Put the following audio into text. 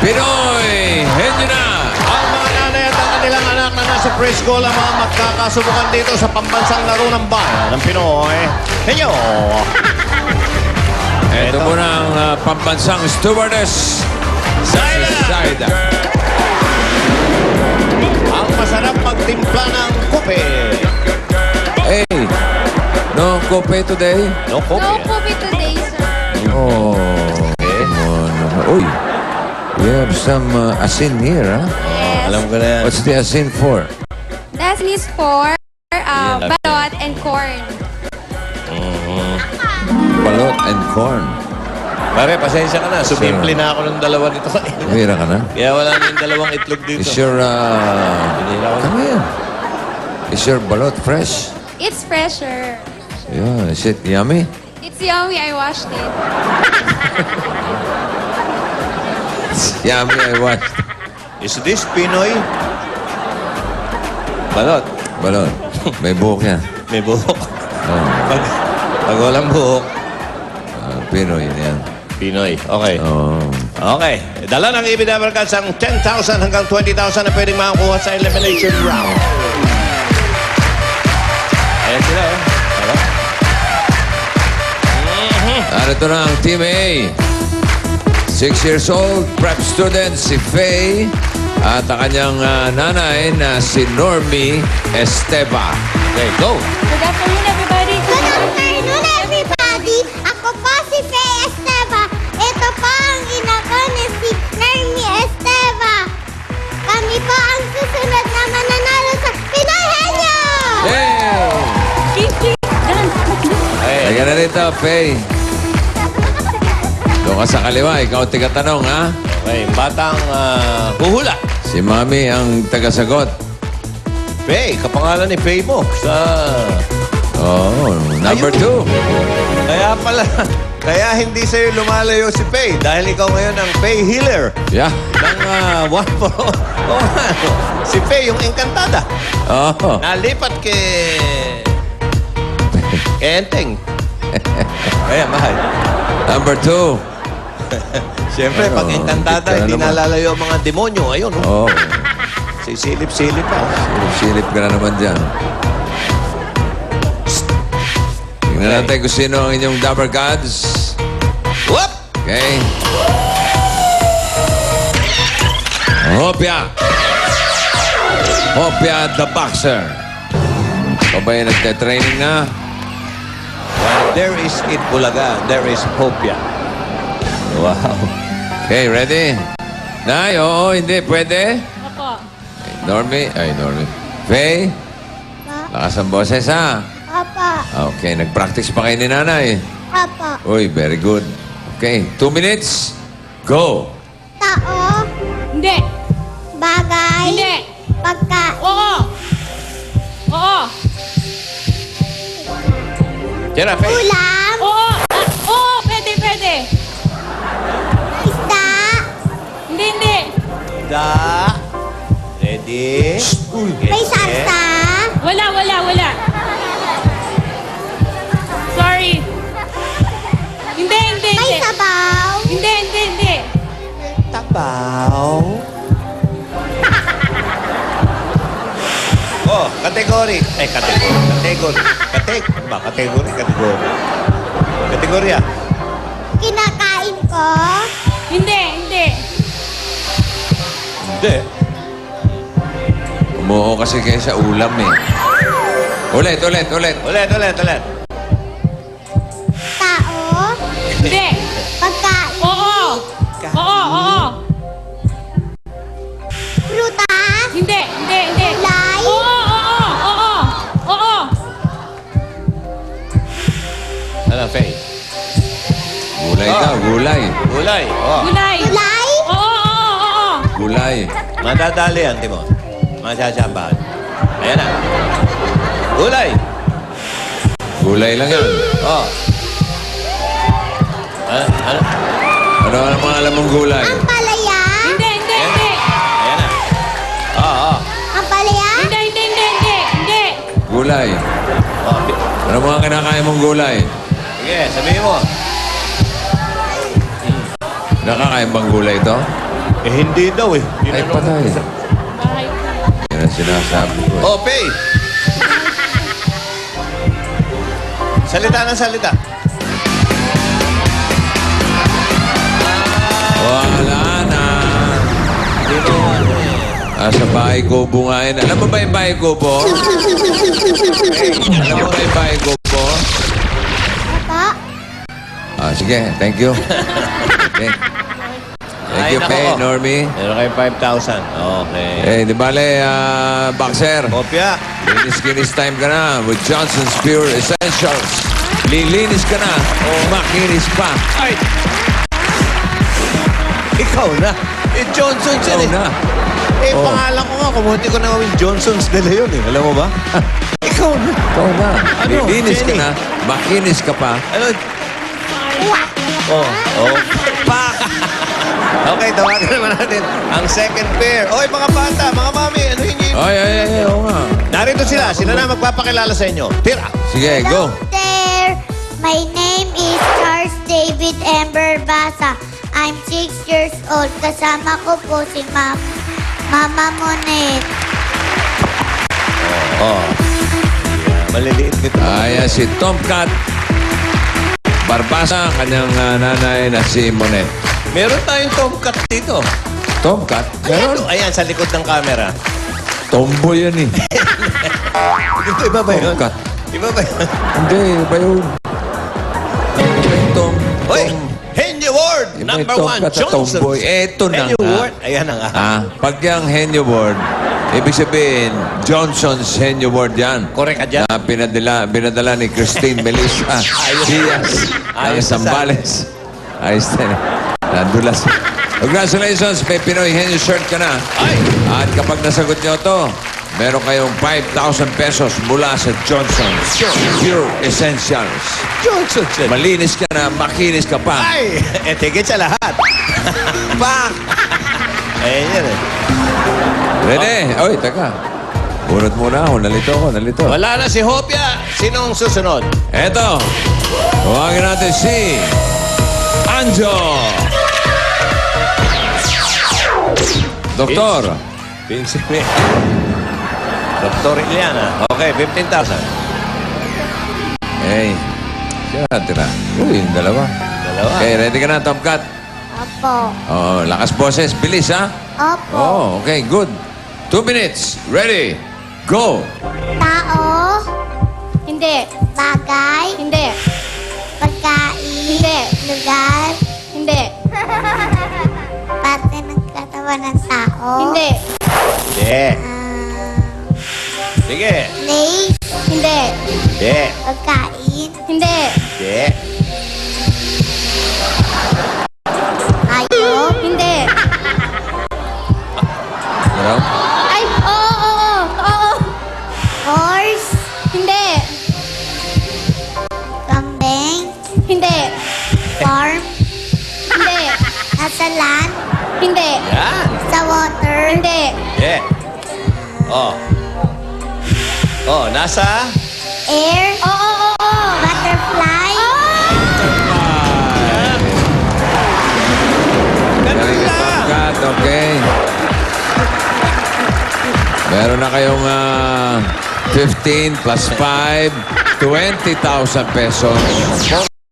Pinoy, henyo na! Ang mga nanay at ang kanilang anak na nasa preschool ang mga magkakasubukan dito sa pambansang laro ng bayan ng Pinoy. Henyo! Ito po na ang pambansang stewardess. Zaida. Ang masarap magtimpla ng kope. Hey, no coffee today? No kope. No coffee today, sir. Oh, come on. Uy, we have some asin here, huh? Yes. Alam ko na yan. What's the asin for? That's is for balot and corn. Balot and corn. Pare, pasensya ka na. Sumimple na ako ng dalawa dito. Mira ka na? Kaya wala na yung dalawang itlog dito. Is your, Pinila ko na. come here. Is your balot fresh? It's fresher. Yeah, is it yummy? It's yummy. I washed it. Yummy, I watched. Is this Pinoy? Balot. Balot. May buhok yan. May buhok. Oh, Pag walang buhok, Pinoy yan. Pinoy. Okay. Oh. Okay. Dala ng Ibidabar Cards ang 10,000 hanggang 20,000 na pwedeng makakuha sa elimination round. Ayan sila, oh. Diba? Ito na ang Team A. 6 years old, prep student si Faye at ang kanyang nanay na si Normie Esteva. Okay, go! Good afternoon, everybody. Good afternoon, everybody! Ako po si Faye Esteva. Ito po ang ina ko ni si Nermi Esteva. Kami po ang susunod na mananalo sa Pinoy Henyo! Hey! Lagyan na rito, Faye. Doon ka sa kaliwa, ikaw ang tigatanong, ha? Okay. Batang huhula. Si Mami ang tagasagot. Faye. Kapangalan ni Faye mo sa... Oh, number 2. Kaya pala, kaya hindi sa'yo lumalayo si Faye dahil ikaw ngayon ang Faye Healer Yeah. ng One for All. Oh, si Faye, yung engkantada. Oh. Nalipat kay Enteng. Kaya, mahal. Number 2. Siyempre, pag Ano, engkantada, hindi ka hindi naman. nalalayo ang mga demonyo. Ayun, oh. Oh. Sisilip-silip pa. Silip ka na naman dyan. Tingnan natin kung sino ang inyong Dabber Gods. Whoop! Okay. Hopia. Hopia the Boxer. Ikaw ba yung nagte-training na? While there is Itbulaga, there is Hopia. Wow. Okay, ready? Nay, oo, hindi. Pwede? Opo. Normie? Ay, Normie. Faye? Lakas ang boses, ha? Apa, Okay, nag-practice pa kayo ni nanay. apa. Uy, very good. Okay, 2 minutes. Go! Tao, Hindi. bagay, Hindi. pagkain, Oo. Oo. Tira, Faye. ulam, Oo. Oo. Pwede, pwede. isda, Hindi, hindi. Da. Ready? may sarsa, Wala, wala, wala. Sorry. Hindi, hindi, may hindi. sabaw, Hindi, hindi, hindi. Tabaw. Oh, kategory. Ay, kategory. Kategory. Kategorya. kinakain ko, Hindi, hindi. Hindi. Umuho kasi kayo sa ulam, eh. Ulit. Ulit. tao, Hindi. pagkain, Oo. Oo, oo. prutas, Hindi, hindi, hindi. Gulay? Oo, oo, oo. Oo. Ano, Faye? Gulay daw, gulay. Gulay. Oh. Gulay. gulay, Oo, oo, oo. Gulay. Madadali yan, di mo? Masasyabahan. Ayan na. Gulay. Gulay lang yan. Oh. Ano? Ano ang mga alam mong gulay? ampalaya, Hindi, hindi, hindi. Ayan na. Oo. ampalaya, Hindi, hindi, hindi, hindi. Hindi. Gulay. Oh. Ano mga kinakain mong gulay? Sige, sabihin mo. Nakakain bang gulay ito? Eh, hindi daw eh. Ay, patay. Yan ang sinasabi ko. Oh, pay! Salita ng salita. Wala na. Sa bahay kubo nga yun. Alam mo ba yung bahay kubo? Alam mo ba yung bahay kubo? Apa? Sige, thank you. Okay. Thank Ay, you, nako. Pay, Normie. Meron kayo 5,000. Okay. Eh, di bale, Boxer. Kopya. Linis-kinis time ka na with Johnson's Pure Essentials. Lilinis ka na. Makinis pa. Ay! Ikaw na. Eh, Johnson's Ikaw yan eh. na. Eh, Oh. pangalan ko nga. Kumuti ko na gawin Johnson's De Leon eh. Alam mo ba? Ikaw na. Ikaw na. Ano, Lilinis ka Jenny? na. Makinis ka pa. Ano? Oh. Oh. Pak! Okay, tawagan naman natin ang second pair. Oy, mga bata, mga mami, ano hingi? Ay, oo nga. Narito sila. Sila na magpapakilala sa inyo. Tira! Sige, go. Hello there. My name is Charles David Ember Basa. I'm 6 years old. Kasama ko po si Mama Monet. Oh. Maliliit nito. Ayan si Tomcat Barbasa, kanyang nanay na si Monet. Meron tayong tomcat dito. Tomcat? Meron? Meron? Ayan, sa likod ng camera. Tomboy yan eh. Dito, iba ba yun? Tomcat. Iba ba yun? Hindi, iba yun. Iba yung Hoy! Henry Ward! Iba yung Number one, Tomcat at Johnson. Tomboy. Ito na Henry nga. Ward. Ayan na nga. Pag yung Henyo Ward, ibig sabihin, Johnson's Henyo Ward yan. Correct ka dyan. Na binadala ni Christine Melissa Diaz ng Ayos na Sambales. Ayos na. Nadulas. Congratulations, may Pinoy Henyo shirt ka na. Ay! At kapag nasagot nyo to, meron kayong 5,000 pesos mula sa Johnson's Pure Essentials. Johnson. Malinis ka na, makinis ka pa. Ay! Tigit sa lahat. Bang! Ayan yan eh. Rene, oy, teka. Unod muna ako, nalito. Wala na si Hopia. Sinong susunod? Eto, tawagin natin si Anjo. Doktor. Vincent. Dr. Iliana. Okay, 15,000. Hey, siya tira. Uy, yung dalawa. Dalawa. Okay, ready ka na, Tomcat? Opo. Oh, lakas boses, bilis ha? Opo. Oh, okay, good. 2 minutes, ready, go. Tao. Hindi. Bagay. Hindi. Pagkain. Hindi. Lugar. Hindi. Parte ng katawan ng tao. Hindi. Hindi. Sige. Place. Hindi. Hindi. Pagkain. Hindi. Hindi. Hayop. Hindi. Ano? Ay, oo. Horse. Hindi. Kambing. Hindi. Farm. Hindi. Nasa land. Hindi. Yan. Sa water. Hindi. Hindi. Oh. Oh, nasa? Air. Oo. Butterfly. Ganun Galing ka, lang. Tomcat, okay. Meron na kayong 15 plus 5, 20,000 pesos.